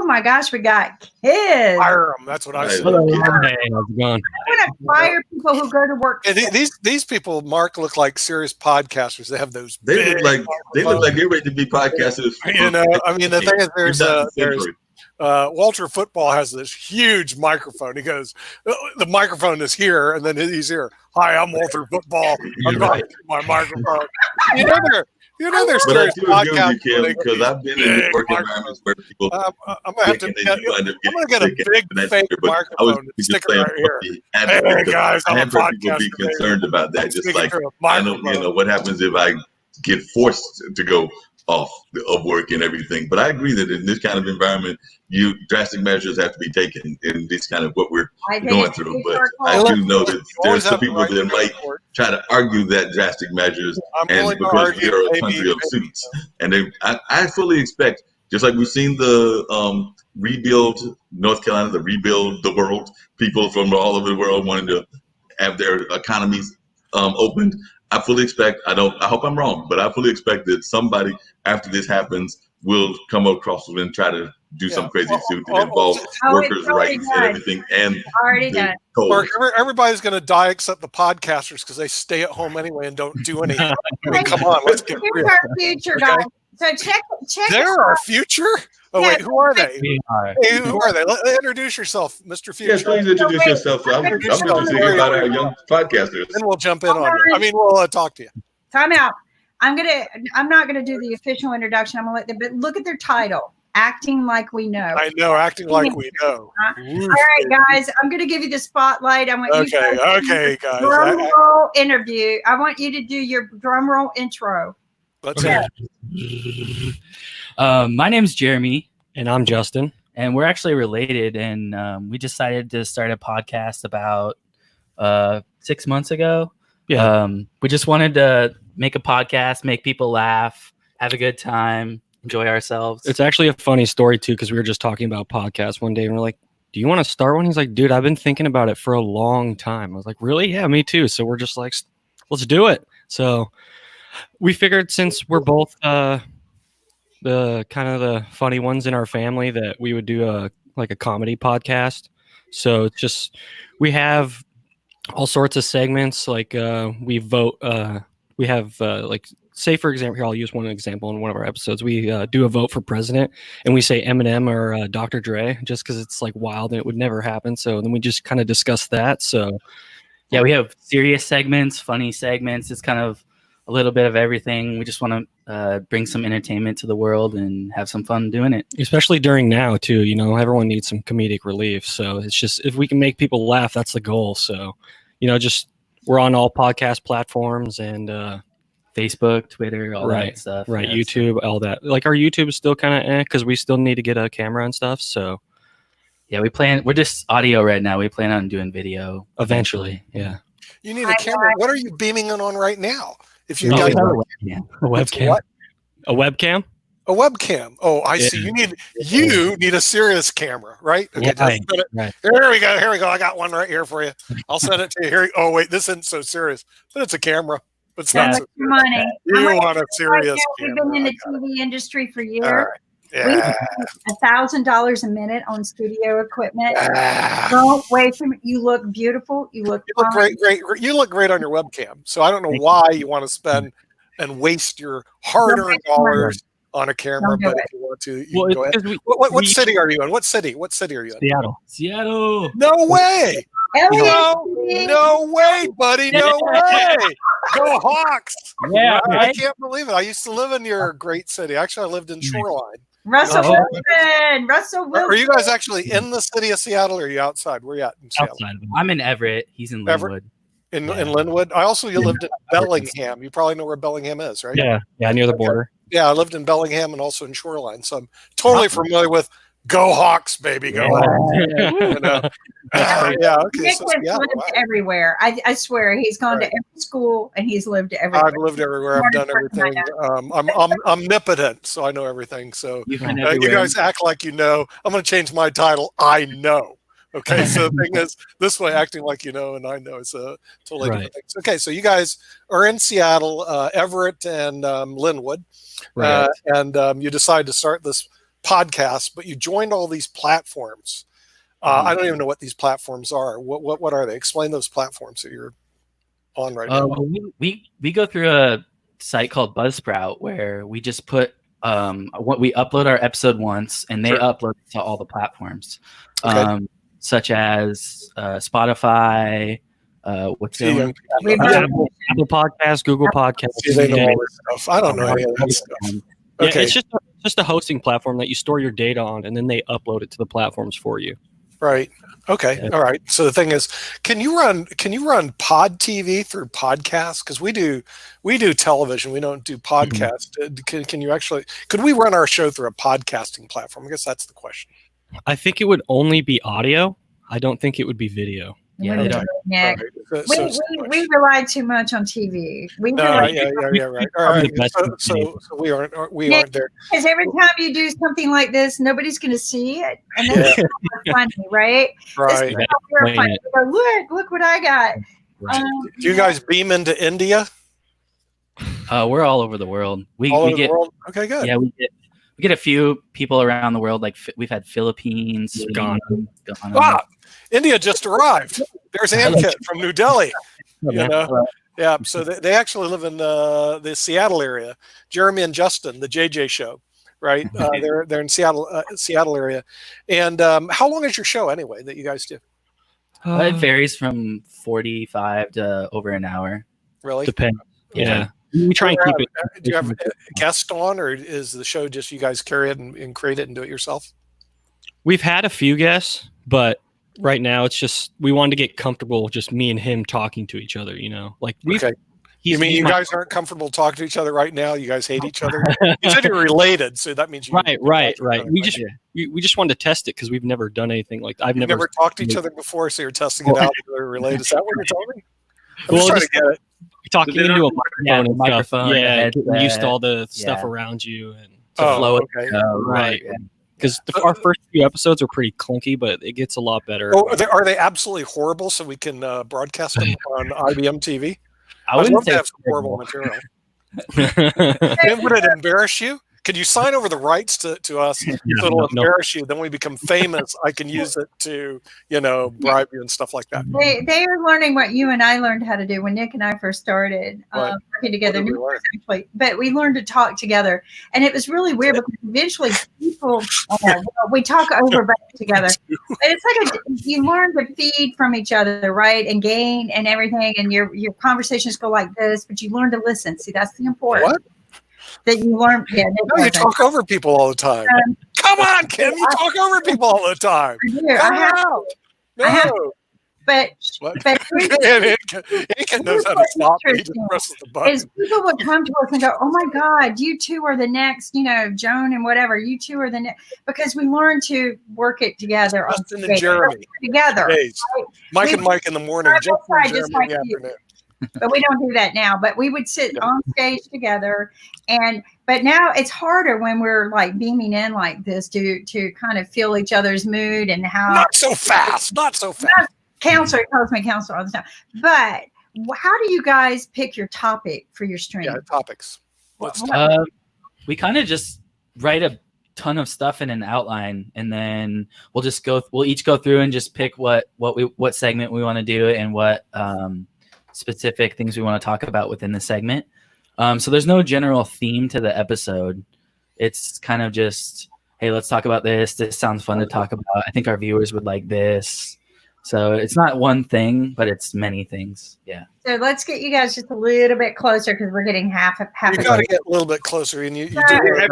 my gosh, we got kids. Fire them. That's what I said. Hey, how's it going? I want to fire people who go to work. And these people, Mark, look like serious podcasters. They have those. They look like they're ready to be podcasters. You know, I mean, the thing is, there's Walter Football has this huge microphone. He goes, the microphone is here, and then he's here. Hi, I'm Walter Football. I'm talking to my microphone. You know, there's serious podcasts because I've been in work environments where people. I'm gonna get a big fake microphone and stick it right here. Hey guys, I'm a podcaster. People be concerned about that. Just like I know, what happens if I get forced to go off of work and everything. But I agree that in this kind of environment, drastic measures have to be taken in this kind of what we're going through. But I do know that there's some people that might try to argue that drastic measures, and because we are a country of suits, and I fully expect, just like we've seen the rebuild North Carolina, the rebuild the world, people from all over the world wanting to have their economies opened. I fully expect, I hope I'm wrong, but I fully expect that somebody after this happens will come across and try to do some crazy suit that involves workers' rights and everything. And already done. Mark, everybody's going to die except the podcasters because they stay at home anyway and don't do anything. I mean, come on, let's get real. Here's our future, guys. So check. They're our future? Oh, wait, who are they? Hey, who are they? Introduce yourself, Mr. Future. Yes, please introduce yourself. I'm just thinking about our young podcasters. Then we'll jump in on you. I mean, we'll talk to you. Time out. I'm not gonna do the official introduction. I'm gonna let them, but look at their title. Acting Like We Know. I know, Acting Like We Know. All right, guys, I'm going to give you the spotlight. I want you to guys. Drum roll interview. I want you to do your drum roll intro. Let's hear it. My name's Jeremy. And I'm Justin. And we're actually related. And we decided to start a podcast about 6 months ago. Yeah. We just wanted to make a podcast, make people laugh, have a good time, enjoy ourselves. It's actually a funny story too, because we were just talking about podcasts one day and we're like, do you want to start one? He's like, dude, I've been thinking about it for a long time. I was like, really? Yeah, me too. So we're just like, let's do it. So we figured, since we're both the kind of the funny ones in our family, that we would do a comedy podcast. So it's just, we have all sorts of segments. Like we vote, we have say, for example, here, I'll use one example in one of our episodes. We do a vote for president, and we say Eminem or Dr. Dre, just because it's like wild and it would never happen. So then we just kind of discuss that. So yeah, we have serious segments, funny segments. It's kind of a little bit of everything. We just want to bring some entertainment to the world and have some fun doing it. Especially during now too, everyone needs some comedic relief. So it's just, if we can make people laugh, that's the goal. So, just, we're on all podcast platforms and Facebook, Twitter, all that stuff. Right, YouTube, all that. Like, our YouTube is still kind of because we still need to get a camera and stuff. So yeah, we're just audio right now. We plan on doing video eventually. Yeah. You need a camera. What are you beaming on right now? If you got a webcam. What? A webcam? A webcam. Oh, I see. You need a serious camera, right? Okay, right. Here we go. Here we go. I got one right here for you. I'll send it to you. Here. Oh, wait, this isn't so serious, but it's a camera. It's not so money. You want a serious camera. We've been in the TV industry for years. Right. Yeah. $1,000 a minute on studio equipment. Don't wait for me. You look beautiful. You look great. You look great on your webcam. So I don't know why you want to spend and waste your hard-earned dollars on a camera, but if you want to, you can go ahead. What city are you in? What city are you in? Seattle. No way. No way, buddy. No way. Go Hawks. Yeah, I can't believe it. I used to live in your great city. Actually, I lived in Shoreline. Russell Wilson. Are you guys actually in the city of Seattle, or are you outside? Where are you at in Seattle? I'm in Everett. He's in Linwood. In Linwood. I also lived in Bellingham. You probably know where Bellingham is, right? Yeah, near the border. Yeah, I lived in Bellingham and also in Shoreline, so I'm totally familiar with Go Hawks, baby, go Hawks. Yeah, okay. Nick has lived everywhere. I swear, he's gone to every school and he's lived everywhere. I've lived everywhere. I've done everything. I'm omnipotent, so I know everything. So you guys act like you know. I'm going to change my title. I know. Okay, so the thing is, this way, acting like you know, and I know, it's a totally different thing. Okay, so you guys are in Seattle, Everett, and Linwood, and you decide to start this podcasts, but you joined all these platforms. I don't even know what these platforms are. What are they? Explain those platforms that you're on right now. Well, we go through a site called Buzzsprout where we just put what we upload our episode once, and they upload it to all the platforms, such as Spotify. What's the other? Apple Podcasts, Google Podcasts. They know all this stuff. I don't know any of that stuff. Okay, it's just a hosting platform that you store your data on, and then they upload it to the platforms for you. Right. Okay. Yeah. All right. So the thing is, can you run pod TV through podcasts? Because we do television. We don't do podcasts. Can you actually? Could we run our show through a podcasting platform? I guess that's the question. I think it would only be audio. I don't think it would be video. Yeah, they don't. Yeah. We rely too much on TV. Right. All right. So we aren't there. Because every time you do something like this, nobody's going to see it, and that's funny, right? Right. Funny. Look what I got. Right. Do you guys beam into India? We're all over the world. We get the world? Okay, good. Yeah, we get a few people around the world. Like we've had Philippines, Ghana. Wow. India just arrived. There's Ankit from New Delhi. You know? Yeah, so they actually live in the Seattle area. Jeremy and Justin, the JJ show, right? They're in Seattle area. And how long is your show anyway that you guys do? It varies from 45 to over an hour. Really? Depends. Yeah. We try and keep it. Do you have a guest on, or is the show just you guys carry it and create it and do it yourself? We've had a few guests, but right now it's just we wanted to get comfortable, just me and him talking to each other. You know, like you mean you guys aren't comfortable talking to each other right now? You guys hate each other. You said you're related, so that means you right. We just wanted to test it because we've never done anything like that. I've never talked to each other before, so you're testing it out. They're related. Is that what you're telling me? I'm just trying to get it. Talking into a microphone. Yeah, used all the stuff around you and flow. Okay. Right. Because our first few episodes are pretty clunky, but it gets a lot better. Oh, are they absolutely horrible? So we can broadcast them on IBM TV. I wouldn't say have some horrible material. And would it embarrass you? Could you sign over the rights to us so it'll embarrass you? Then we become famous. I can use it to, bribe you and stuff like that. They are learning what you and I learned how to do when Nick and I first started working together. Actually, but we learned to talk together, and it was really weird because eventually people we talk over together. And it's like you learn to feed from each other, right, and gain and everything, and your conversations go like this, but you learn to listen. See, that's the important. What? That you learn. Yeah, no, you talk over people all the time. Come on, Kim, you talk over people all the time. I have, but Ankit knows how to stop me. He just presses the button. Is people would come to us and go, "Oh my God, you two are the next, Joan and whatever. You two are the next," because we learn to work it together. Justin and Jeremy together. Right? Mike and Mike in the morning. Justin and Jeremy in the afternoon. But we don't do that now. But we would sit on stage together, but now it's harder when we're like beaming in like this to kind of feel each other's mood and how. Not so fast. Counselor calls me counselor all the time. But how do you guys pick your topic for your stream? Yeah, topics. We kind of just write a ton of stuff in an outline, and then we'll each go through and just pick what segment we want to do and what specific things we want to talk about within the segment. So there's no general theme to the episode. It's kind of just, hey, let's talk about this. This sounds fun to talk about. I think our viewers would like this. So it's not one thing, but it's many things. Yeah. So let's get you guys just a little bit closer because we're getting half. You got to get a little bit closer, and you do get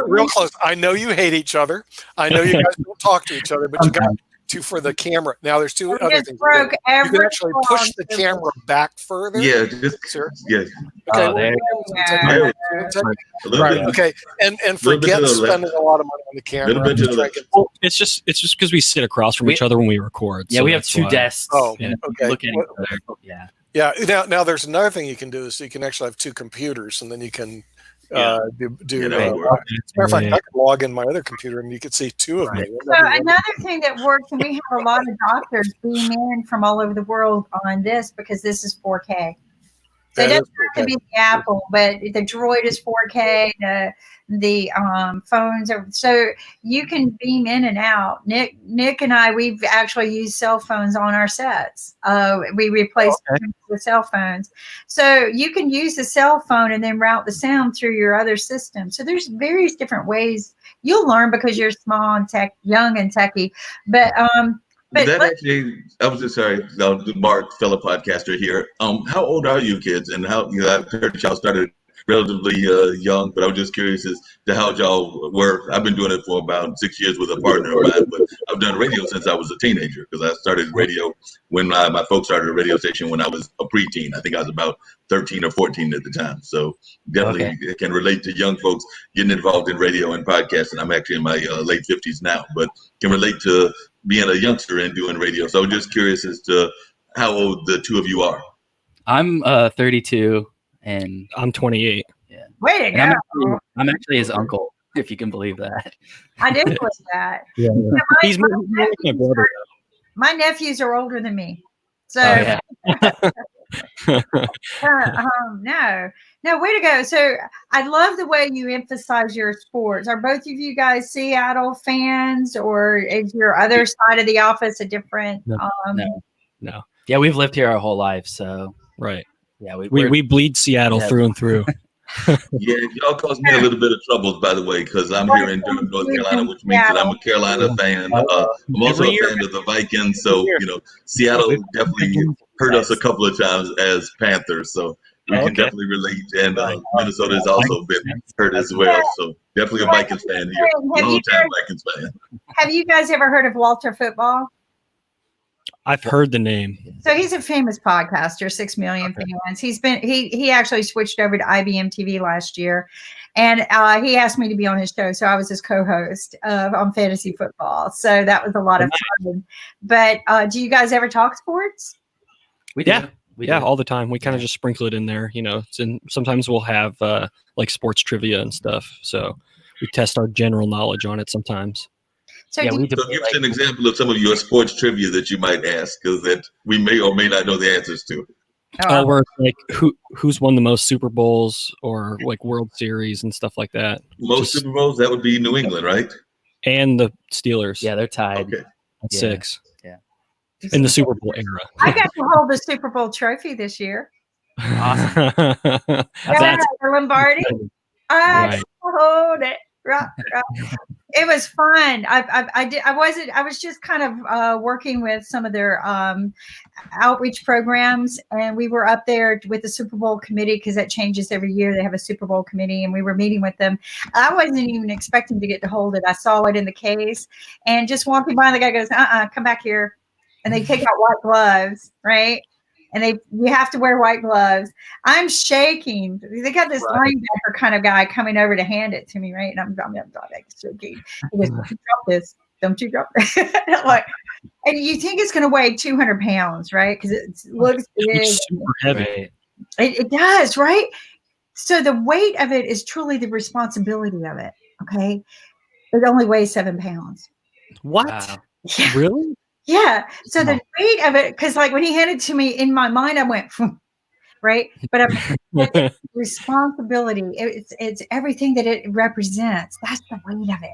real close. I know you hate each other. I know you guys don't talk to each other, but you got to for the camera. Now there's two other things. You can actually push the camera back further. Yeah, Okay. Okay. And forget spending a lot of money on the camera. It's just because we sit across from each other when we record. Yeah, so we have two desks. Oh, okay. Look at each other. Yeah. Yeah. Now there's another thing you can do is you can actually have two computers, and then you can do. As a matter of fact, I could log in my other computer, and you could see two of me. So another thing that works, and we have a lot of doctors beam in from all over the world on this because this is 4K. So it doesn't have to be the Apple, but the Droid is 4K. The phones are, so you can beam in and out. Nick and I, we've actually used cell phones on our sets. We replaced them with cell phones, so you can use the cell phone and then route the sound through your other system. So there's various different ways you'll learn because you're small and young and techy. But that actually, I was just sorry, Mark, fellow podcaster here. How old are you kids? And how, I've heard y'all started relatively young, but I was just curious as to how y'all were. I've been doing it for about 6 years with a partner of mine, but I've done radio since I was a teenager because I started radio when my folks started a radio station when I was a preteen. I think I was about 13 or 14 at the time. So definitely can relate to young folks getting involved in radio and podcasting. I'm actually in my late 50s now, but can relate to being a youngster and doing radio. So I'm just curious as to how old the two of you are. I'm 32 and I'm 28. Yeah. Way to go. I'm actually his uncle, if you can believe that. I did believe that. Yeah. He's my brother. My nephews are older than me. So no, way to go. So I love the way you emphasize your sports. Are both of you guys Seattle fans, or is your other side of the office a different? No. Yeah, we've lived here our whole life, so right. Yeah, we bleed Seattle through and through. Yeah, y'all caused me a little bit of troubles, by the way, because I'm here in Durham, North Carolina, which means that I'm a Carolina fan. I'm also a fan of the Vikings, so Seattle definitely hurt us a couple of times as Panthers, so we can definitely relate. And Minnesota has also been hurt as well, so definitely a Vikings fan here, long-time Vikings fan. Have you guys ever heard of Walter Football? I've heard the name. So he's a famous podcaster, 6 million fans. He actually switched over to IBM TV last year, and he asked me to be on his show. So I was his co-host on fantasy football. So that was a lot of fun. But do you guys ever talk sports? We do. We do all the time. We kind of just sprinkle it in there, and sometimes we'll have like sports trivia and stuff. So we test our general knowledge on it sometimes. So give us an example of some of your sports trivia that you might ask, because that we may or may not know the answers to. Or like who's won the most Super Bowls or like World Series and stuff like that. Most Super Bowls, that would be New England, right? And the Steelers. Yeah, they're tied. Okay. That's 6. Yeah. In the Super Bowl era. I got to hold the Super Bowl trophy this year. Awesome. That's Lombardi. I hold it. Right. It was fun. I was just kind of working with some of their outreach programs, and we were up there with the Super Bowl committee because that changes every year. They have a Super Bowl committee, and we were meeting with them. I wasn't even expecting to get to hold it. I saw it in the case, and just walking by, the guy goes, come back here. And they take out white gloves, right? And you have to wear white gloves. I'm shaking. They got this linebacker kind of guy coming over to hand it to me, right? And I'm shaking. He goes, "Don't you drop this? Don't you drop this?" And you think it's going to weigh 200 pounds, right? Because it looks big. It's super heavy. It does, right? So the weight of it is truly the responsibility of it. Okay, it only weighs 7 pounds. What? Wow. Yeah. Really? Yeah. So the weight of it, because like when he handed it to me, in my mind, I went, right? But responsibility, it's everything that it represents. That's the weight of it.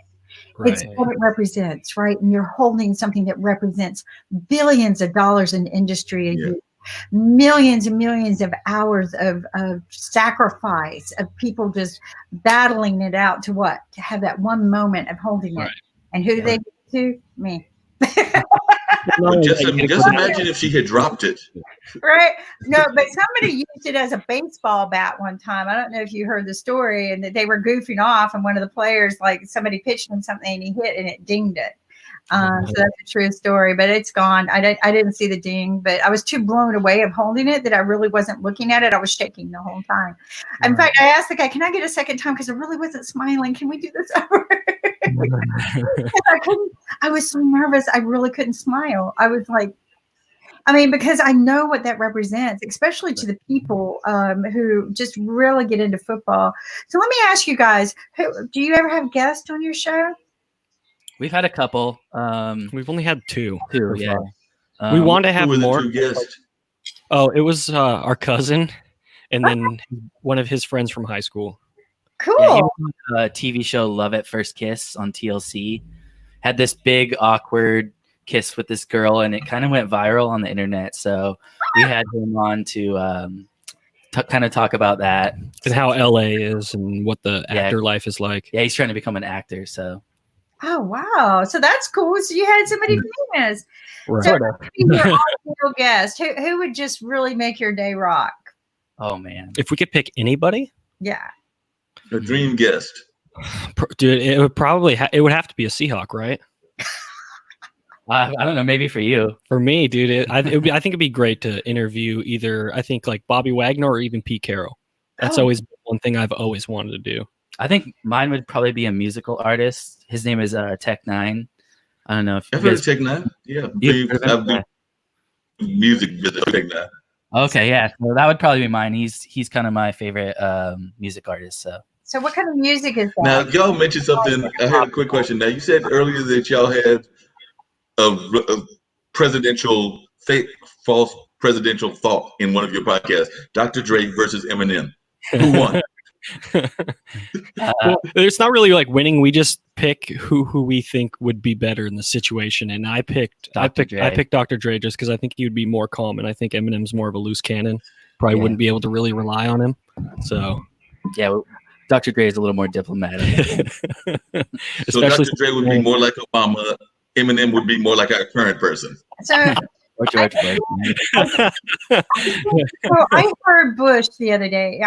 Right. It's what it represents, right? And you're holding something that represents billions of dollars in industry a year, millions and millions of hours of sacrifice, of people just battling it out to have that one moment of holding it. And who do they get to? Me. Well, just imagine if she had dropped it. Right? No, but somebody used it as a baseball bat one time. I don't know if you heard the story, and that they were goofing off, and one of the players, like somebody pitched him something, and he hit, and it dinged it. So that's a true story, but it's gone. I didn't see the ding, but I was too blown away of holding it that I really wasn't looking at it. I was shaking the whole time. In fact, I asked the guy, "Can I get a second time?" Because I really wasn't smiling. Can we do this over? I was so nervous. I really couldn't smile. I was like, because I know what that represents, especially to the people who just really get into football. So let me ask you guys, do you ever have guests on your show? We've had a couple. We've only had 2. Yeah. We want to have Who were the more. 2 guests? Oh, it was our cousin, and then one of his friends from high school. Cool. Yeah, he was on a TV show Love at First Kiss on TLC. Had this big awkward kiss with this girl, and it kind of went viral on the internet. So we had him on to kind of talk about that and how LA is and what the actor life is like. Yeah, he's trying to become an actor. So. Oh wow! So that's cool. So you had somebody famous. Right. So your ideal guest, who would just really make your day rock? Oh man! If we could pick anybody, yeah, a dream guest, dude, it would probably it would have to be a Seahawk, right? I don't know. Maybe for you. For me, dude, I think it'd be great to interview either like Bobby Wagner or even Pete Carroll. That's always one thing I've always wanted to do. I think mine would probably be a musical artist. His name is Tech9. I don't know if I've heard of Tech9. Yeah, music with Tech9. Okay, yeah. So that would probably be mine. He's kind of my favorite music artist. So what kind of music is that? Now, y'all mentioned something. I had a quick question. Now, you said earlier that y'all had a presidential false presidential thought in one of your podcasts. Dr. Dre versus Eminem. Who won? Well, it's not really like winning. We just pick who we think would be better in the situation, and I picked Dr. Dre just because I think he would be more calm, and I think Eminem's more of a loose cannon. Probably wouldn't be able to really rely on him. So yeah, Dr. Dre is a little more diplomatic. So Dr. Dre would be more like Obama. Eminem would be more like our current person. So. Or George Bush. So I heard Bush the other day.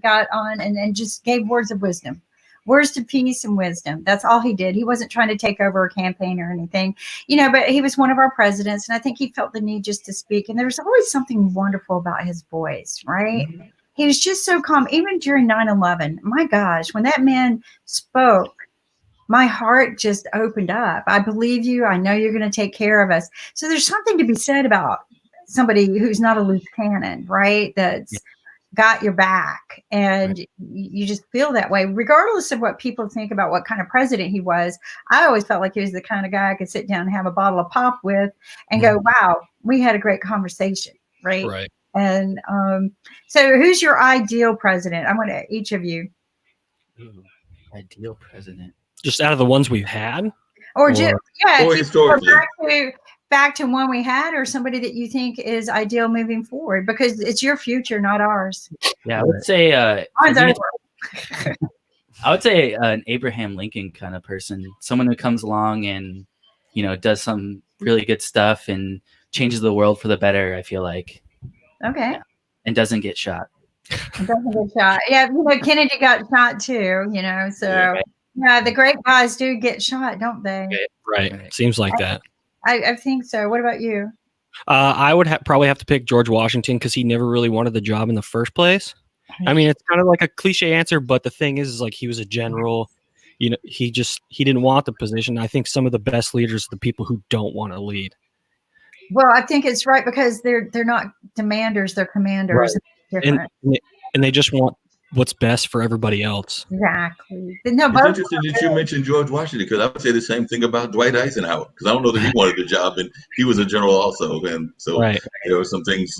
Got on and just gave words of wisdom, words of peace and wisdom. That's all he did. He wasn't trying to take over a campaign or anything, but he was one of our presidents, and I think he felt the need just to speak. And there was always something wonderful about his voice, right? Mm-hmm. He was just so calm, even during 9/11. My gosh, when that man spoke, my heart just opened up. I believe you. I know you're going to take care of us. So there's something to be said about somebody who's not a loose cannon, right? That's got your back. And you just feel that way, regardless of what people think about what kind of president he was. I always felt like he was the kind of guy I could sit down and have a bottle of pop with and go, wow, we had a great conversation, right? Right. And so who's your ideal president? I want to each of you. Ooh, ideal president. Just out of the ones we've had? Or historically. Back to one we had, or somebody that you think is ideal moving forward, because it's your future, not ours. Yeah, I would say an Abraham Lincoln kind of person, someone who comes along and does some really good stuff and changes the world for the better. I feel like. Okay. Yeah. And doesn't get shot. Yeah, Kennedy got shot too. So. Yeah, right. Yeah, the great guys do get shot, don't they? Right. Seems like that. I think so. What about you? I would probably have to pick George Washington because he never really wanted the job in the first place. I mean, it's kind of like a cliche answer, but the thing is like he was a general. He didn't want the position. I think some of the best leaders are the people who don't want to lead. Well, I think it's right because they're not demanders; they're commanders. Right. And they just want what's best for everybody else. Exactly. It's interesting that you mentioned George Washington, because I would say the same thing about Dwight Eisenhower, because I don't know that he wanted the job, and he was a general also, and so there were some things.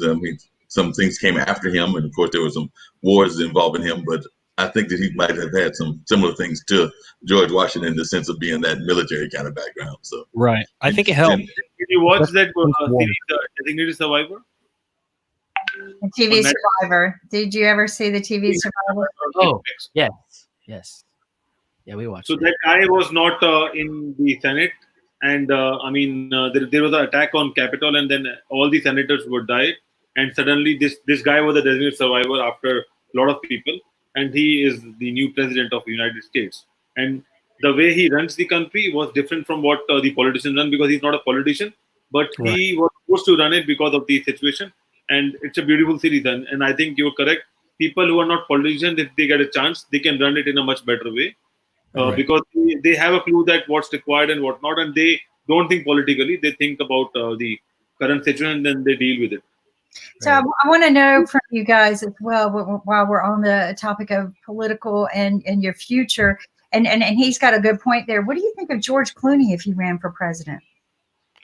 Some things came after him, and of course there were some wars involving him. But I think that he might have had some similar things to George Washington in the sense of being that military kind of background. So I think it helped. Did you watch that series, Designated Survivor? The TV Survivor. Did you ever see the TV Survivor? Oh, yes. Yeah, we watched. So that guy was not in the Senate, and there was an attack on Capitol, and then all the senators would die, and suddenly this guy was a designated survivor after a lot of people, and he is the new president of the United States. And the way he runs the country was different from what the politicians run, because he's not a politician, but he was forced to run it because of the situation. And it's a beautiful series, and I think you're correct. People who are not politicians, if they get a chance, they can run it in a much better way, because they have a clue that what's required and what not, and they don't think politically. They think about the current situation, and then they deal with it. So I want to know from you guys as well, while we're on the topic of political and your future, and he's got a good point there. What do you think of George Clooney if he ran for president?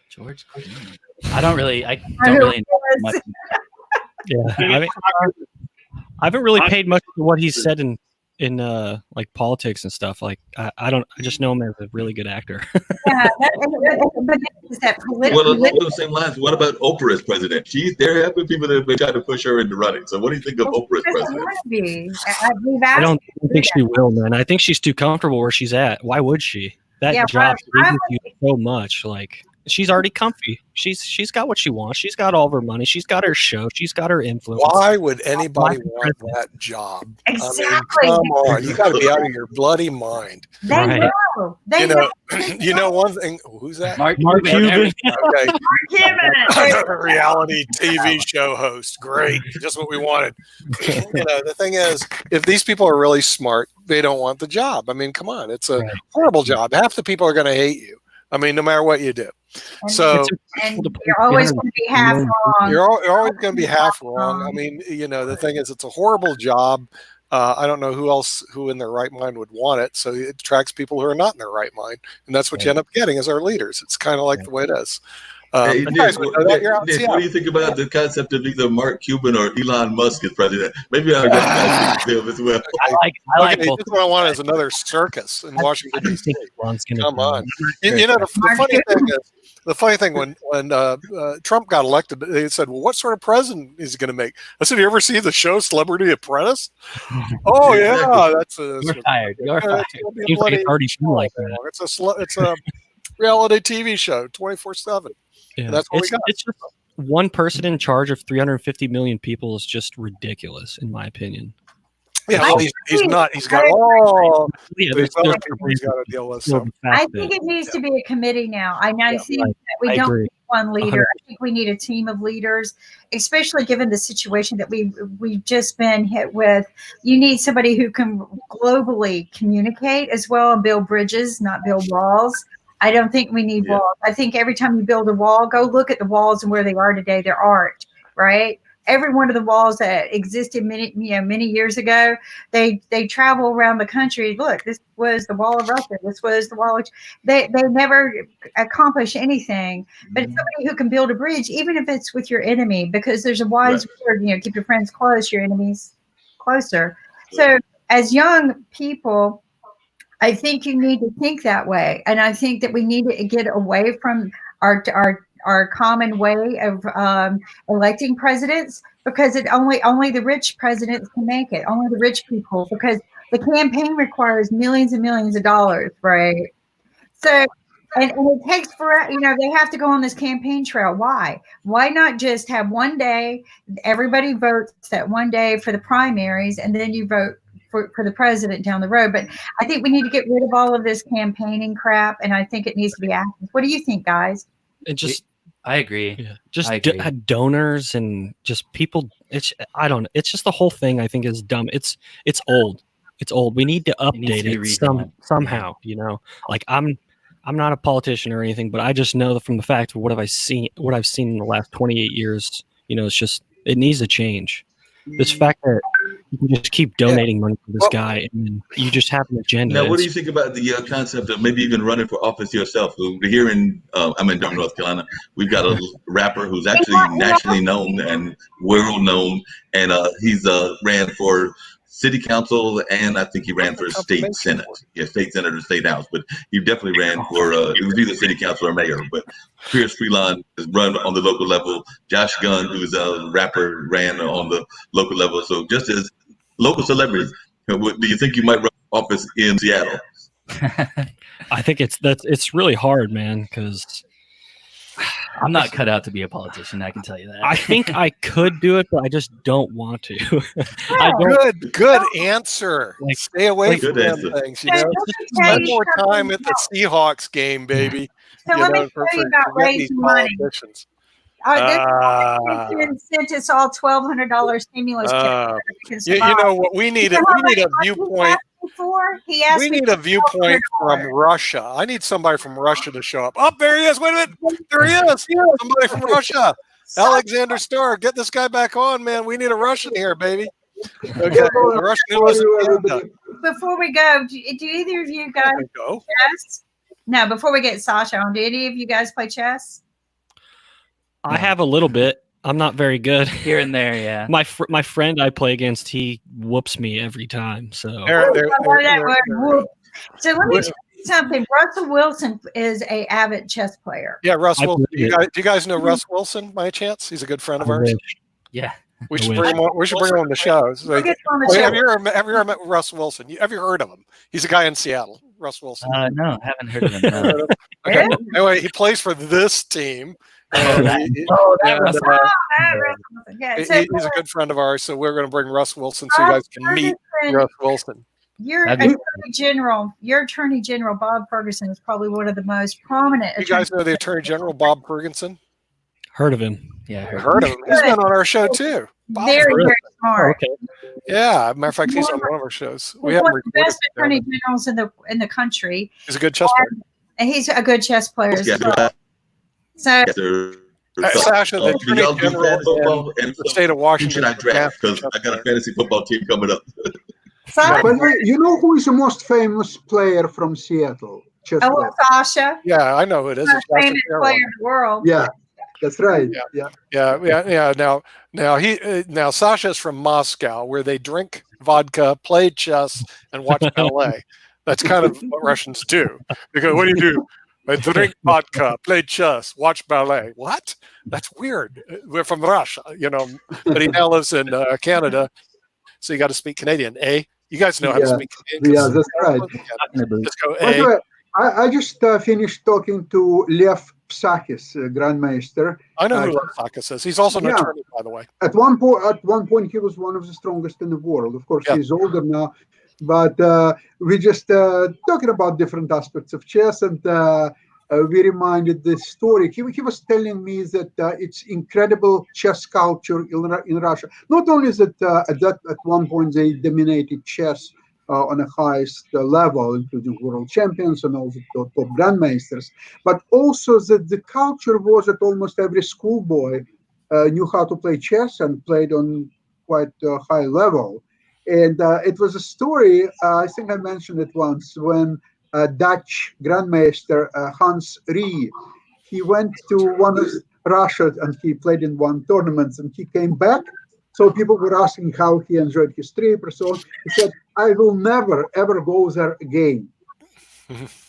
George Clooney. I don't really know much. Yeah, I haven't really paid much to what he's said in like politics and stuff. Like I just know him as a really good actor. Yeah, but is that Well, along the same lines, what about Oprah as president? There have been people that have been trying to push her into running. So what do you think of Oprah as president? I don't think she will, man. I think she's too comfortable where she's at. Why would she? That job gives you so much. Like, she's already comfy. She's got what she wants. She's got all of her money. She's got her show. She's got her influence. Why would anybody want that job? Exactly. I mean, come on, you got to be out of your bloody mind. They know. They know. You know one thing. Who's that? Mark Okay. Cuban. Another reality TV show host. Great, just what we wanted. The thing is, if these people are really smart, they don't want the job. I mean, come on, it's a horrible job. Half the people are going to hate you. I mean, no matter what you do. So and you're always going to be half wrong. You're always going to be half wrong. I mean, the thing is, it's a horrible job. I don't know who in their right mind would want it. So it attracts people who are not in their right mind. And that's what you end up getting as our leaders. It's kind of like the way it is. Hey, Nick, what do you think about the concept of either Mark Cuban or Elon Musk as president? Maybe I'll get them as well. I like both. What I want is another circus in Washington, D.C. Come on. The funny thing when Trump got elected, they said, well, what sort of president is he going to make? I said, you ever see the show Celebrity Apprentice? Oh, yeah. You're fired. You're fired. Seems like it's already been like that. It's a reality TV show, 24/7. Yeah. That's what we got. It's just one person in charge of 350 million people is just ridiculous, in my opinion. Yeah, well, he's not. He's got all. He's got to deal with. So. I think it needs to be a committee now. I think that we don't need one leader. 100%. I think we need a team of leaders, especially given the situation that we've just been hit with. You need somebody who can globally communicate as well and build bridges, not build walls. I don't think we need walls. I think every time you build a wall, go look at the walls and where they are today. There aren't, right? Every one of the walls that existed many years ago, they travel around the country. Look, this was the wall of Russia. This was the wall of. They never accomplish anything. But it's somebody who can build a bridge, even if it's with your enemy, because there's a wise word. Keep your friends close, your enemies closer. So as young people, I think you need to think that way, and I think that we need to get away from our common way of electing presidents, because only the rich presidents can make it. Only the rich people, because the campaign requires millions and millions of dollars, right? So, and it takes forever. They have to go on this campaign trail. Why? Why not just have one day? Everybody votes that one day for the primaries, and then you vote for the president down the road. But I think we need to get rid of all of this campaigning crap, and I think it needs to be active. What do you think, guys? I agree. Yeah. Just donors and just people. I don't know. It's just the whole thing. I think is dumb. It's old. It's old. We need to update it somehow. Like I'm not a politician or anything, but I just know that from the fact of what I've seen in the last 28 years. It's just it needs to change. This fact that you can just keep donating money to this guy, and then you just have an agenda. Now, what do you think about the concept of maybe even running for office yourself? Here I'm in Durham, North Carolina. We've got a rapper who's actually nationally known and world known, and he's ran for city council, and I think he ran for state senate. Yeah, state senate or state house, but he definitely ran for it was either city council or mayor. But Pierce Freelon has run on the local level. Josh Gunn, who's a rapper, ran on the local level. So just as local celebrities, do you think you might run for office in Seattle? I think it's really hard, man, because I'm not cut out to be a politician. I can tell you that. I think I could do it, but I just don't want to. Good answer. Stay away from them things. Spend more time at the Seahawks game, baby. So let me tell you about raising money. This sent us all $1,200 stimulus checks. You know what we need? We need a viewpoint. We need a viewpoint from Russia. I need somebody from Russia to show up. Oh, there he is. Wait a minute. There he is. Somebody from Russia. Alexander Starr. Get this guy back on, man. We need a Russian here, baby. Okay. A Russian who lives in Canada. Before we go, do either of you guys play chess? No, before we get Sasha on, do any of you guys play chess? I have a little bit. I'm not very good. Here and there, yeah. My friend I play against, he whoops me every time. So So let me tell you something. Russell Wilson is a avid chess player. Yeah, Russ Wilson. Do you guys know Russ Wilson by chance? He's a good friend of ours. Yeah. We should bring him on. We should bring him on the show. Like, have you ever met Russ Wilson? Have you heard of him? He's a guy in Seattle. Russ Wilson. No, haven't heard of him. No. Okay. Anyway, he plays for this team. He's a good friend of ours, so we're going to bring Russ Wilson so you guys can meet Russ Wilson. Your Attorney General Bob Ferguson is probably one of the most prominent. You guys know the Attorney General Bob Ferguson? Heard of him? Yeah, heard of him. He's been on our show too. Very smart. Okay. Yeah, matter of fact, he's on one of our shows. We have one of the best attorney generals in the country. He's a good chess player. And he's a good chess player as well. So, Sasha, the Attorney General in the state of Washington. Should I draft? Because I got a fantasy football team coming up. But you know who is the most famous player from Seattle? Sasha. Yeah, I know who it is. Most famous player in the world. Yeah, that's right. Yeah. Now Sasha's from Moscow, where they drink vodka, play chess, and watch ballet. That's kind of what Russians do. They go, "What do you do?" I drink vodka, play chess, watch ballet. What? That's weird. We're from Russia, but he now lives in Canada, so you got to speak Canadian, eh? You guys know how to speak Canadian. Yeah, that's right. Let's go, By the way, I just finished talking to Lev Psakis, Grandmaster. I know who Lev Psakis is. He's also an attorney, by the way. At one point, he was one of the strongest in the world. Of course, he's older now. But we just talking about different aspects of chess, and we reminded this story. He was telling me that it's incredible chess culture in Russia. Not only is it at one point they dominated chess on the highest level, including world champions and all the top grandmasters, but also that the culture was that almost every schoolboy knew how to play chess and played on quite a high level. And it was a story, I think I mentioned it once, when Dutch grandmaster Hans Rie, he went to one of Russia and he played in one tournament and he came back. So people were asking how he enjoyed his trip or so. He said, "I will never, ever go there again."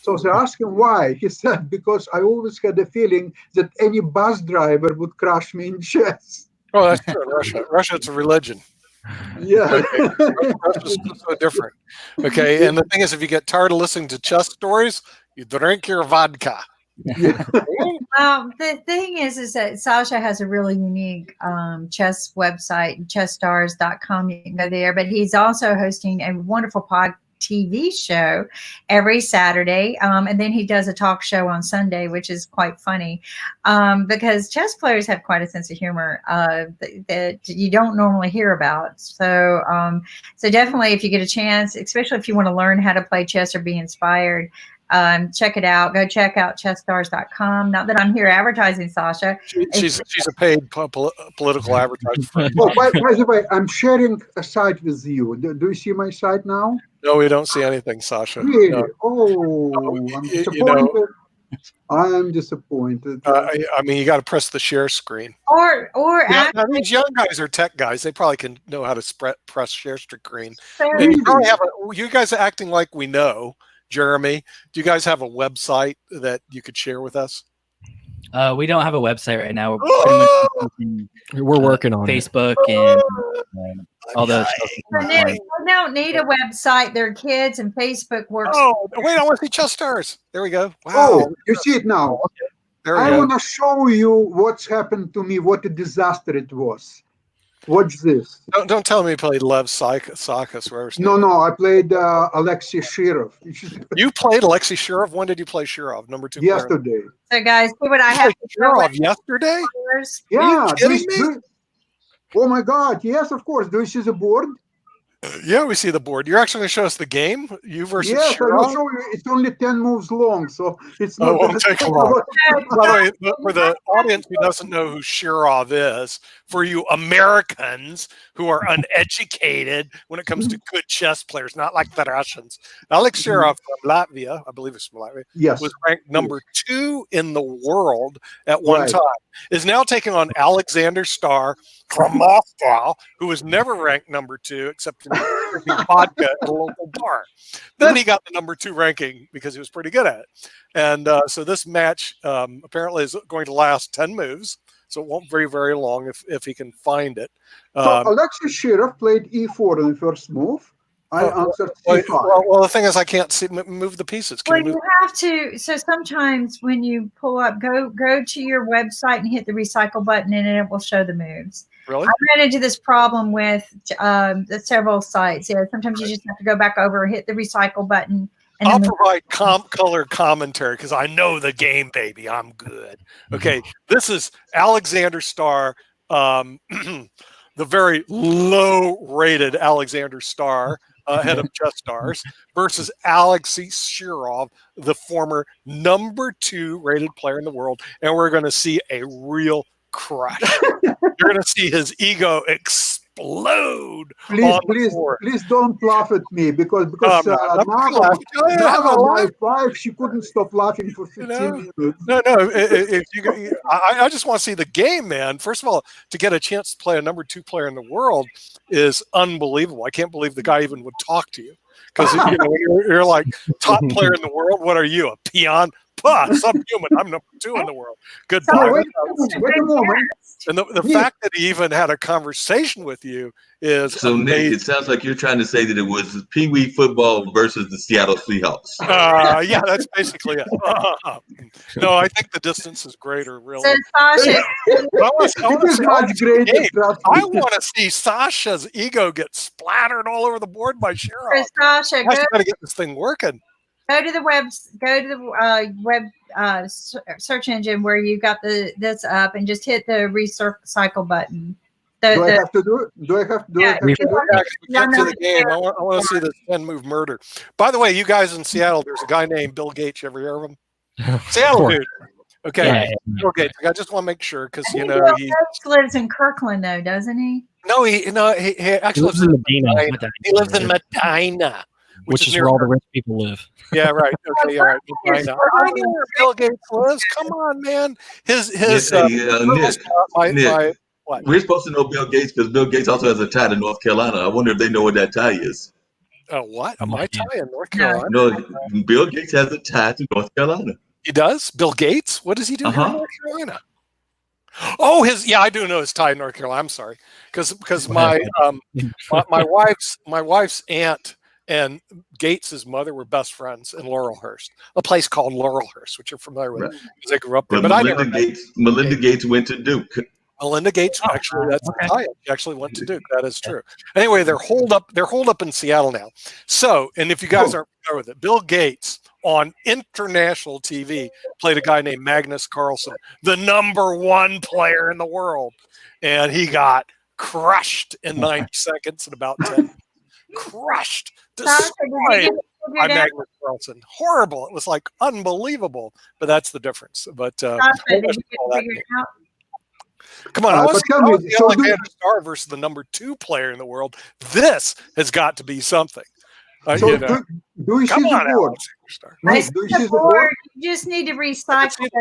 So they asked him why. He said, "Because I always had a feeling that any bus driver would crush me in chess." Oh, that's true in Russia. Russia, it's a religion. Yeah. Russia's so different. Okay, and the thing is, if you get tired of listening to chess stories, you drink your vodka. Well, the thing is that Sasha has a really unique chess website, chessstars.com. You can go there, but he's also hosting a wonderful TV show every Saturday, and then he does a talk show on Sunday, which is quite funny because chess players have quite a sense of humor that you don't normally hear about. So definitely, if you get a chance, especially if you want to learn how to play chess or be inspired, check it out. Go check out chessstars.com. Not that I'm here advertising Sasha. She's a paid political advertiser. Oh, by the way, I'm sharing a site with you. Do you see my site now? No, we don't see anything, Sasha. Really? No. Oh, I'm disappointed. I'm disappointed. I mean, you got to press the share screen. Or now these young guys are tech guys. They probably can know how to press share screen. And you probably you guys are acting like we know. Jeremy, do you guys have a website that you could share with us? We don't have a website right now. We're working on Facebook and all those. They don't need a website. Their kids and Facebook works. Oh, wait, I want to see Chess Stars. There we go. Wow. Oh, you see it now. There we I go. want to show you what's happened to me, what a disaster it was. Watch this. Don't tell me you played Lev Psakis. No, I played Alexei Shirov. You played Alexei Shirov? When did you play Shirov? Number 2 player? Yesterday. So guys, see what I have. Shirov yesterday? Yeah. Are you kidding me? Oh my God! Yes, of course. Do you see the board? Yeah, we see the board. You're actually going to show us the game? You versus Yes, I will Shirov? show you. It's only 10 moves long, so it's Oh, not won't take long. By the way, for the audience who doesn't know who Shirov is, for you Americans who are uneducated when it comes to good chess players, not like the Russians, Alex Shirov from Latvia, I believe it's from Latvia, Yes. was ranked number 2 in the world at one time, is now taking on Alexander Starr from Moscow, who was never ranked number 2 except in drinking vodka at a local bar. Then he got the number 2 ranking because he was pretty good at it. And so this match apparently is going to last 10 moves, so it won't be very long if he can find it. So Alexei Shirov played e4 in the first move. I answered c5. Well, the thing is, I can't move the pieces. Well, you have to. So sometimes when you pull up, go to your website and hit the recycle button, and it will show the moves. Really? I ran into this problem with several sites. Yeah, sometimes you just have to go back over, hit the recycle button. And I'll provide color commentary because I know the game, baby. I'm good. Okay, this is Alexander Starr, the very low-rated Alexander Starr, head of Chess Stars, versus Alexei Shirov, the former number 2 rated player in the world, and we're going to see a real crush. You're going to see his ego explode. Please don't laugh at me because Nava, my wife, she couldn't stop laughing for 15 minutes. No. I just want to see the game, man. First of all, to get a chance to play a number 2 player in the world is unbelievable. I can't believe the guy even would talk to you because you're like top player in the world. What are you, a peon? Subhuman. I'm number 2 in the world. Goodbye. Wait a moment. And the fact that he even had a conversation with you is so. amazing. Nick, it sounds like you're trying to say that it was Pee Wee football versus the Seattle Seahawks. Yeah, that's basically it. No, I think the distance is greater. Really. So Sasha, I want to see Sasha's ego get splattered all over the board by Shirov. Sasha, I got to get this thing working. Go to the web search engine where you got this up, and just hit the recycle button. Do I have to do it? Do I have to do it? Get to the game. I want to see this 10-move murder. By the way, you guys in Seattle, there's a guy named Bill Gates. You ever hear of him? Seattle dude. Okay, yeah. Bill Gates. I just want to make sure because he lives in Kirkland, though, doesn't he? No, he actually lives in Medina. He lives in Medina. Which is where all the rich people live. Yeah, right. Okay, yeah, right. I know where Bill Gates lives. Come on, man. Nick, what? We're supposed to know Bill Gates because Bill Gates also has a tie to North Carolina. I wonder if they know what that tie is. What? My tie in North Carolina? No, Bill Gates has a tie to North Carolina. He does? Bill Gates? What does he do in North Carolina? Oh, I do know his tie in North Carolina. I'm sorry, because my wife's aunt and Gates's mother were best friends in Laurelhurst, a place called Laurelhurst, which you're familiar with because they grew up there. But Melinda Gates went to Duke. Melinda Gates, actually, that's Italian. She actually went to Duke. That is true. Anyway, they're holed up in Seattle now. So, and if you guys aren't familiar with it, Bill Gates on international TV played a guy named Magnus Carlsen, the number 1 player in the world, and he got crushed in 90 seconds in about 10. Crushed, destroyed by Magnus Carlsen. Horrible. It was like unbelievable, but that's the difference. But come on, I want to see Alexander Starr versus the number 2 player in the world. This has got to be something. Do you see the board? You just need to recycle it.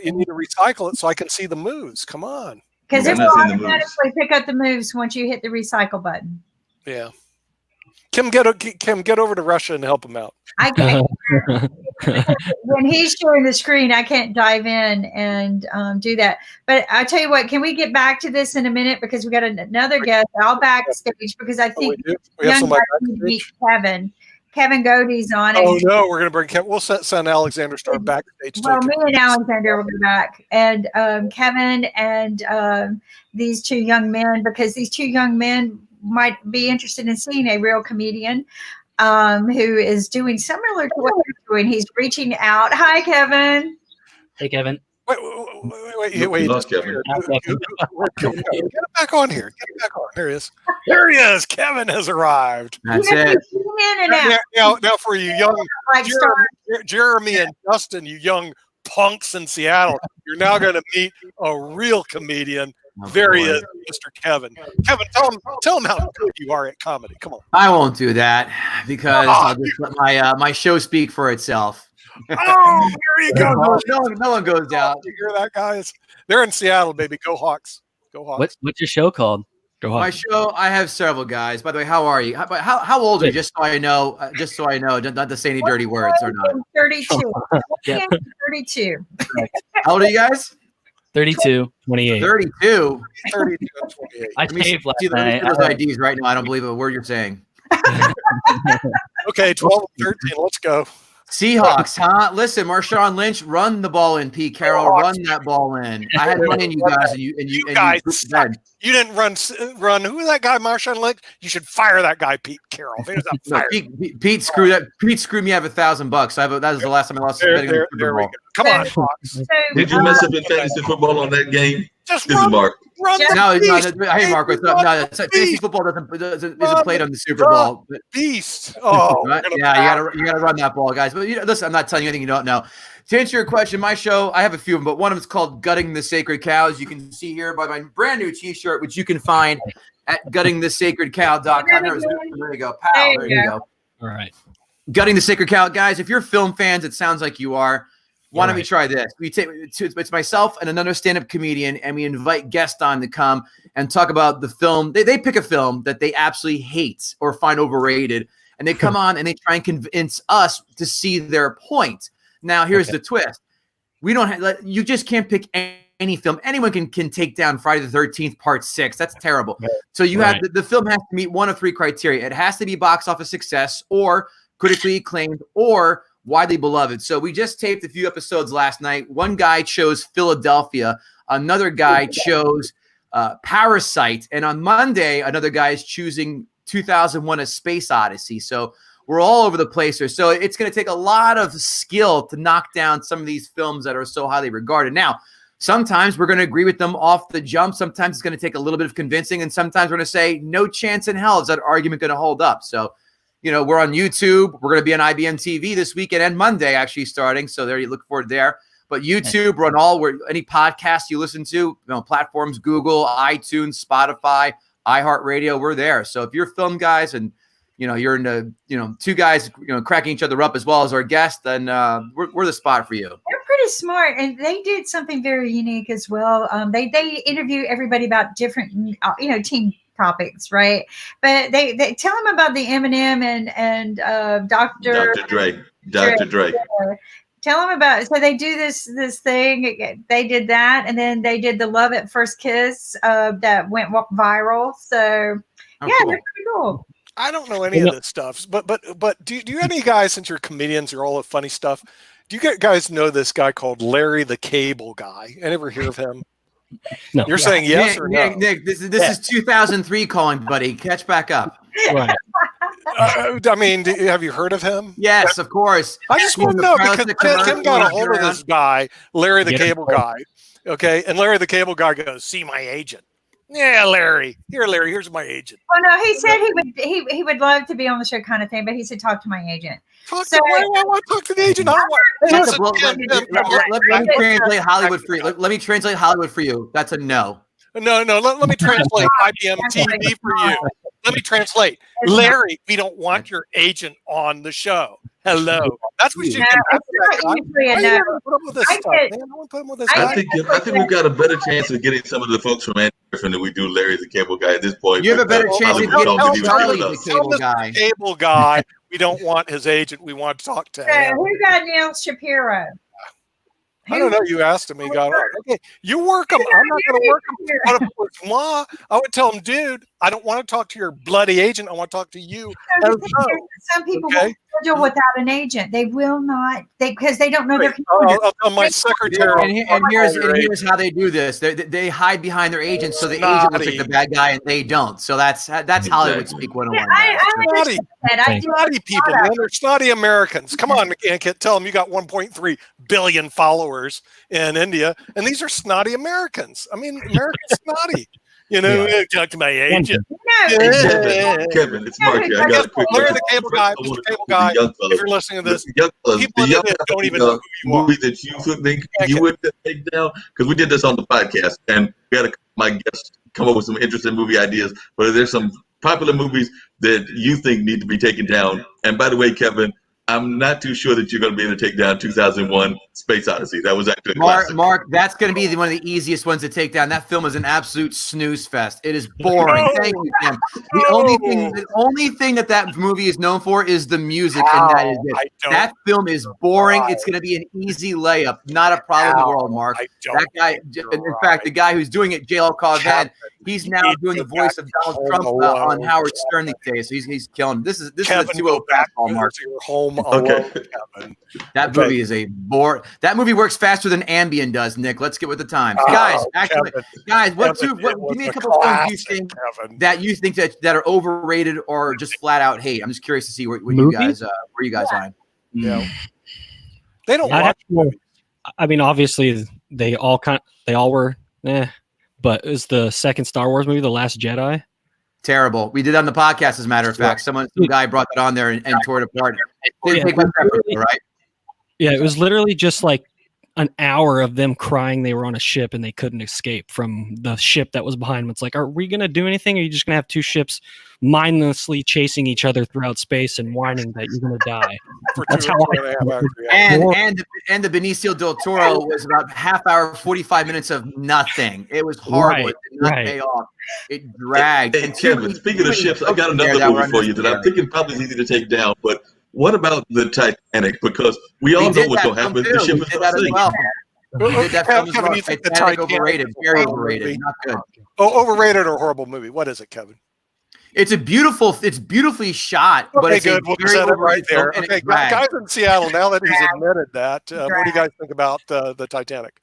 You need to recycle it so I can see the moves. Come on. Because it will automatically pick up the moves once you hit the recycle button. Yeah. Kim, get over to Russia and help him out. I can't. When he's showing the screen, I can't dive in and do that. But I'll tell you what, can we get back to this in a minute? Because we got another guest. I'll backstage because I think young guys need to meet Kevin. Kevin Godey's on it. Oh, no, we're going to bring Kevin. We'll send Alexander Starr backstage. Well, me and Alexander will be back. And Kevin and these 2 young men, because these 2 young men might be interested in seeing a real comedian who is doing similar to what you're doing. He's reaching out. Hi, Kevin. Hey, Kevin. Wait. Lost Kevin. Get him back on here. Get him back on. There he is. There he is. Kevin has arrived. That's it. Now for you young Jeremy and Justin, you young punks in Seattle, you're now going to meet a real comedian. There he is, Mr. Kevin. Kevin, tell him how good you are at comedy. Come on. I won't do that because I'll just let my show speak for itself. Oh, here you go. No one goes out. You hear that, guys? They're in Seattle, baby. Go Hawks. Go Hawks. What's your show called? Go My Hawks. show, I have several guys. How are you? How old are you? Just so I know, not to say any dirty words or not. 32. Yeah. 32. How old are you guys? 32. 28. 32. 32 and 28. I Let me shaved last see night. those IDs right now. I don't believe a word you're saying. Okay, 12 and 13. Let's go. Seahawks, huh? Listen, Marshawn Lynch, run the ball in. Pete Carroll, run that ball in. I had money in you guys, and you guys you suck. You didn't run. Who was that guy, Marshawn Lynch? You should fire that guy, Pete Carroll. He was a No, fire. Pete screwed that. Pete screwed me out of $1,000. That was the last time I lost betting on the Super There we Bowl. go. Come on, Hawks. Did you mess up in fantasy football on that game? Just This is Mark. run No, the beast. hey Mark, fantasy football isn't played on the Super Bowl. But, Beast. Oh, right? Yeah, you gotta run that ball, guys. But listen, I'm not telling you anything you don't know. To answer your question, my show, I have a few of them, but one of them is called Gutting the Sacred Cows. You can see here by my brand new T-shirt, which you can find at guttingthesacredcow.com. There you go. Pow, there you go. All right. Gutting the Sacred Cow, guys. If you're film fans, it sounds like you are. Why don't we try this? It's myself and another stand-up comedian, and we invite guests on to come and talk about the film. They pick a film that they absolutely hate or find overrated, and they come on and they try and convince us to see their point. Now, here's the twist: we don't have, you just can't pick any film. Anyone can take down Friday the 13th Part 6. That's terrible. So you have the film has to meet one of three criteria. It has to be box office success, or critically acclaimed, or widely beloved. So we just taped a few episodes last night. One guy chose Philadelphia. Another guy chose Parasite. And on Monday, another guy is choosing 2001: A Space Odyssey. So we're all over the place here. So it's going to take a lot of skill to knock down some of these films that are so highly regarded. Now, sometimes we're going to agree with them off the jump. Sometimes it's going to take a little bit of convincing. And sometimes we're going to say, no chance in hell is that argument going to hold up. So, we're on YouTube. We're going to be on IBM TV this weekend and Monday actually starting. So there, you look forward there. But YouTube, we're on any podcast you listen to, platforms, Google, iTunes, Spotify, iHeartRadio, we're there. So if you're film guys and, you're into, two guys, cracking each other up as well as our guest, then we're the spot for you. They're pretty smart, and they did something very unique as well. They interview everybody about different, team topics, right? But they tell them about the Eminem and Dr. Dre. Tell them about. So they do this thing. They did that, and then they did the Love at First Kiss that went viral. So cool. They're pretty cool. I don't know any of this stuff, but do you any guys, since you're comedians, you're all at funny stuff, do you guys know this guy called Larry the Cable Guy? I never hear of him. No. You're saying yes or no? Nick, this is 2003 calling, buddy. Catch back up. Right. Have you heard of him? Yes, of course. I just want to know because Tim got a hold of this guy, Larry the Cable Guy. Okay, and Larry the Cable Guy goes, "See my agent." Yeah, Larry. Larry, here's my agent. Well, no, he said he would love to be on the show, kind of thing, but he said talk to my agent. Why do I want to talk to the agent? Let me translate Hollywood for you. Let me translate Hollywood for you. That's a no. No. Let me translate IBM TV for you. Let me translate. Larry, we don't want your agent on the show. Hello. That's what you can put up with this stuff, man. I want to put him with this guy. I think we've got a better chance of getting some of the folks from Andy Griffin than we do Larry the Cable Guy at this point. You have a better chance of getting Charlie the Cable Guy. Cable Guy. We don't want his agent. We want to talk to him. Who got Neil Shapiro? I don't know. You asked him. He got okay. You work him. I'm not going to work him. But if it was moi, I would tell him, dude, I don't want to talk to your bloody agent. I want to talk to you. Some people won't schedule without an agent. They will not, because they don't know their I'll tell my secretary. And here's how they do this. They hide behind their agent, so the agent looks like the bad guy, and they don't. So that's Hollywood speak 101. Snotty people, man. They're snotty Americans. Come on, McCann, tell them you got 1.3 billion followers in India, and these are snotty Americans. I mean, America's snotty. You know, talk to my agent. Kevin, it's Marky. I got a quick Larry the Cable Guy, Mr. Cable Guy, if you're listening to this, people in India don't even know who you are. Movie that you think you would take down? Because we did this on the podcast, and we had my guests come up with some interesting movie ideas, but there's some popular movies that you think need to be taken down. And by the way, Kevin, I'm not too sure that you're going to be able to take down 2001 Space Odyssey. That was actually a classic. Mark, that's going to be one of the easiest ones to take down. That film is an absolute snooze fest. It is boring. Thank you, Tim. The only thing that movie is known for is the music, and that is it. That film is boring. It's going to be an easy layup. Not a problem in the world, Mark. That guy, in fact, the guy who's doing it, J.L. Cauvin, he's now doing the voice of Donald Trump on Howard Stern these days. So he's killing. This is a 2-0 fastball, Mark. Okay. That movie is a bore. That movie works faster than Ambien does, Nick. Let's get with the times, guys. Actually, guys, give me a couple of films you think that are overrated or just flat out hate. I'm just curious to see where you guys on. Yeah, they don't watch. I mean, obviously, they all were, but is the second Star Wars movie, The Last Jedi? Terrible. We did that on the podcast, as a matter of fact. Some guy brought that on there and tore it apart. Right? Yeah, it was literally just like an hour of them crying they were on a ship and they couldn't escape from the ship that was behind them. It's like, are we going to do anything? Or are you just going to have two ships mindlessly chasing each other throughout space and whining that you're going to die? That's how and the Benicio del Toro was about half hour, 45 minutes of nothing. It was horrible. It did not pay off. It dragged. Hey, Kevin, speaking of ships, I got another movie for you that I'm thinking probably is easy to take down, but what about the Titanic? Because we all know what's going to happen. The ship is going to sink. Kevin, you think the Titanic overrated? Very overrated. Not good. Oh, overrated or horrible movie? What is it, Kevin? It's beautifully shot. But it's good. We'll set it right there. Okay, guys in Seattle. Now that he's admitted that, what do you guys think about the Titanic?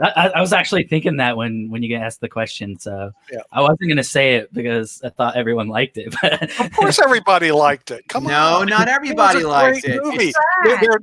I was actually thinking that when you get asked the question, so I wasn't going to say it because I thought everyone liked it. But of course, everybody liked it. Come on, no, not everybody liked it.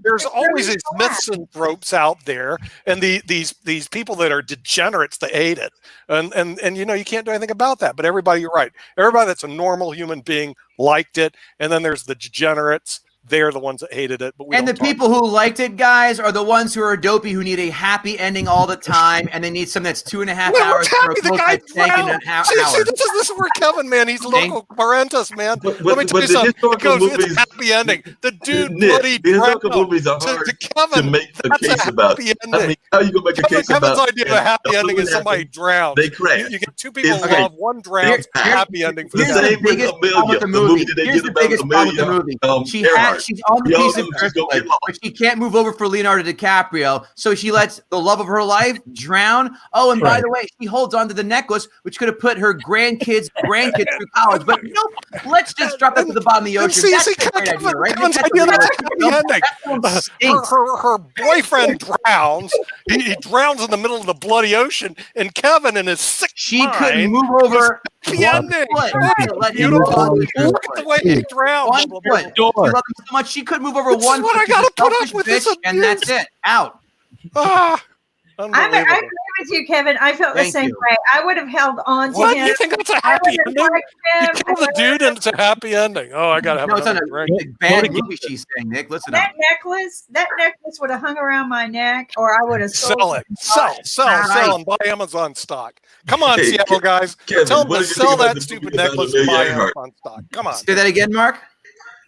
There's always these misanthropes out there, and these people that are degenerates that hate it, and you can't do anything about that. But everybody, you're right. Everybody that's a normal human being liked it, and then there's the degenerates. They're the ones that hated it. But the people who liked it, guys, are the ones who are dopey, who need a happy ending all the time, and they need something that's 2.5 hours for a close tank and an hour. See, this is where Kevin, man, he's local parentis, man. Let me tell you something. It's a happy ending. The dude bloody drowned. Movies are hard to Kevin, to make a case about. I mean, how you gonna make a case about? Kevin's idea of a happy ending is somebody drowns. They crash. You get two people in love, one drowns. Happy ending for the same biggest problem with the movie. Here's the biggest problem with the movie. She's on the piece of earth, but she can't move over for Leonardo DiCaprio, so she lets the love of her life drown. Oh, and by the way, she holds on to the necklace, which could have put her grandkids through college. But nope, let's just drop it to the bottom of the ocean. That's a great idea, right? Her boyfriend drowns. He drowns in the middle of the bloody ocean, and Kevin in his sick mind couldn't move over. The ending. Look at the way he drowned. She loved him so much she couldn't move over one. What I gotta put up with this, and that's it. Out. I agree with you, Kevin. I felt the same way. I would have held on to him. You think that's a happy ending? You kill the dude and it's a happy ending. Oh, I gotta have a bad movie. She's saying, Nick, listen. That necklace would have hung around my neck, or I would have sold sell, and buy Amazon stock. Come on, Seattle guys, Kevin, tell them to sell that stupid necklace and buy Amazon stock. Come on. Say that again, Mark.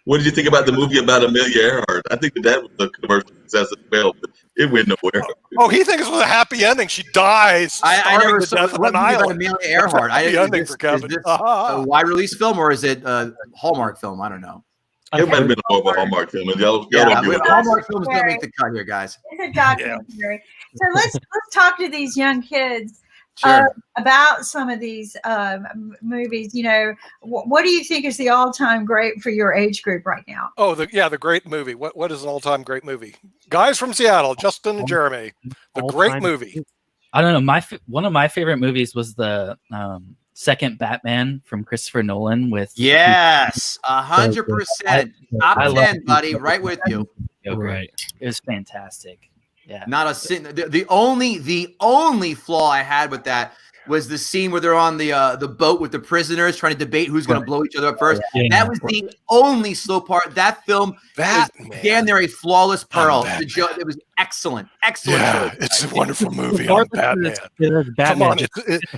What did you think about the movie about Amelia Earhart? I think that was a commercial success as well, but it went nowhere. Oh, he thinks it was a happy ending. She dies. I never saw what movie about Amelia Earhart. Happy ending for Kevin. Is this a wide release film or is it a Hallmark film? I don't know. It might have been more of a Hallmark film. Hallmark films don't make the cut here, guys. It's a documentary. So let's talk to these young kids. about some of these movies. You know, what do you think is the all-time great for your age group right now? Oh, the great movie. What is an all-time great movie? Guys from Seattle, Justin and Jeremy. The great movie. I don't know. One of my favorite movies was the second Batman from Christopher Nolan with. Yes, 100%. Top 10, buddy. Right with you. Right. It was fantastic. Yeah. Not a sin. The only flaw I had with that was the scene where they're on the boat with the prisoners trying to debate who's going to blow each other up first. Yeah. That was the only slow part. That film is damn near a flawless pearl. It was excellent. Yeah, it's a wonderful movie on Batman. Come on,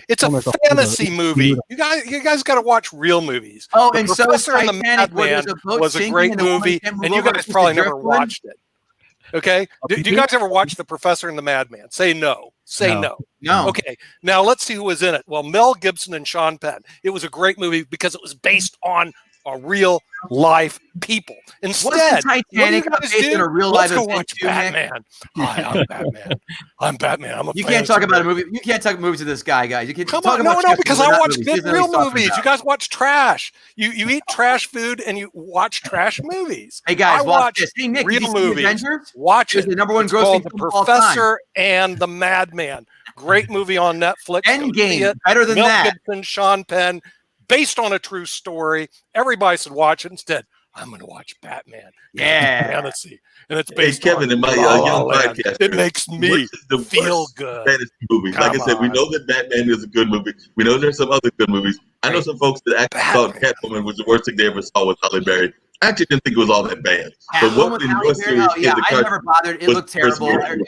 it's a fantasy movie. You guys got to watch real movies. Oh, The and so is Professor and the Titanic, where Madman there's a boat was a sinking great and the woman movie, can't move and you over guys because probably the never driftwood. watched it. Okay, do you guys ever watch The Professor and the Madman? Say no. Say no. No. Okay, now let's see who was in it. Well, Mel Gibson and Sean Penn. It was a great movie because it was based on a real life people. Instead, Titanic based on a real life Let's go event watch too, Batman. Hi, I'm Batman. I'm Batman. I'm a You can't talk about a movie. You can't talk movies to this guy, guys. You can't Come talk on, about no, because I watch movies. good He's real talking movies. about. You guys watch trash. You eat trash food and you watch trash movies. Hey guys, I watch watch this. Hey Nick, real did you see movies. Avengers? Watch It's it. the number one It's grossing called The film of all time. Professor and the Madman. Great movie on Netflix. Go see Endgame, it. better than Mel that. Gibson, Sean Penn, based on a true story. Everybody should watch it. Instead, I'm going to watch Batman. Yeah. Fantasy. And it's Hey, based Kevin, on in my La La young Land. podcast, It makes me what is the feel worst good. fantasy movies? Like I Come said, we on. know that Batman is a good movie. We know there's some other good movies. I know some folks that actually thought Catwoman was the worst thing they ever saw with Halle Berry. I actually didn't think it was all that bad. But what in your series is the I never bothered. It was looked terrible. the worst one?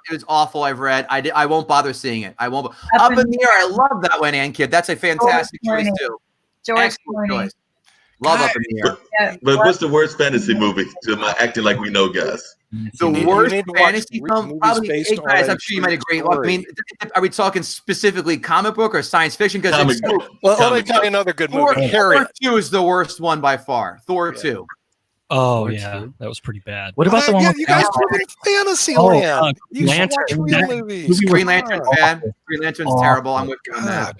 It was awful. I've read. I won't bother seeing it. I won't. Up in the Air. I love that one, Ann Kid. That's a fantastic choice too. George Excellent Clooney. choice. Love Up in the Air. Yeah. But what's the worst fantasy movie? To my acting like we know, guys. The You worst need to watch fantasy movies film, probably. based Hey guys, on I'm a sure you might true agree. Well, I mean, are we talking specifically comic book or science fiction? Because Comic book. Well, let me Comic tell you book. another good Thor, movie. Thor Harriet. 2 is the worst one by far. Thor 2. Oh yeah, that was pretty bad. What about the one with you guys Al- live in fantasy Oh, land. You should Lantern. watch real That movies. Green Come Lantern's on. bad. Green Lantern's Awful. terrible. I'm with you on that.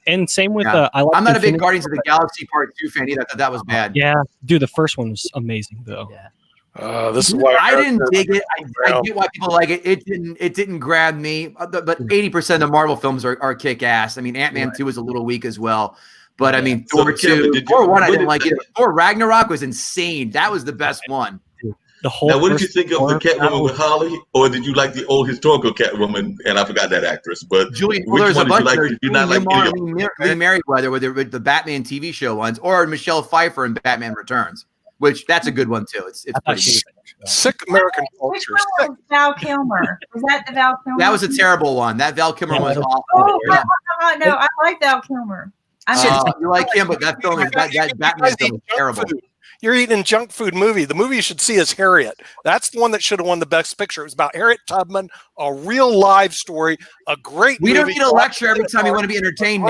And same with Yeah. I like I'm not a big Infinity- Guardians of the Galaxy Part 2 fan either. I thought that was bad. Yeah, dude, the first one was amazing though. Yeah. This is why I didn't dig it. I get why people like it. It didn't grab me. But 80% of Marvel films are kick ass. I mean, Ant-Man 2 was a little weak as well. But I mean, So, Thor Kevin, 2, Thor 1, I didn't like it. Thor Ragnarok was insane. That was the best one. The whole. Now, what did you first think of the Thor- Catwoman with Holly, or did you like the old historical Catwoman? And I forgot that actress, but Julie, which there's a one did you bunch like? of Did you not like any of them? Lee Merriweather with the Batman TV show ones, or Michelle Pfeiffer in Batman Returns, which that's a good one too. It's I thought pretty she good. was- Sick American Which culture. one was Val Kilmer? Was that the Val Kilmer? That was a terrible one. That Val Kilmer was awful. Oh, Yeah. no, I like Val Kilmer. You like him, but that film is that Batman film is terrible. You're eating a junk food movie. The movie you should see is Harriet. That's the one that should have won the best picture. It was about Harriet Tubman, a real live story, a great We movie. don't need a lecture every time you want to be entertained, Nick.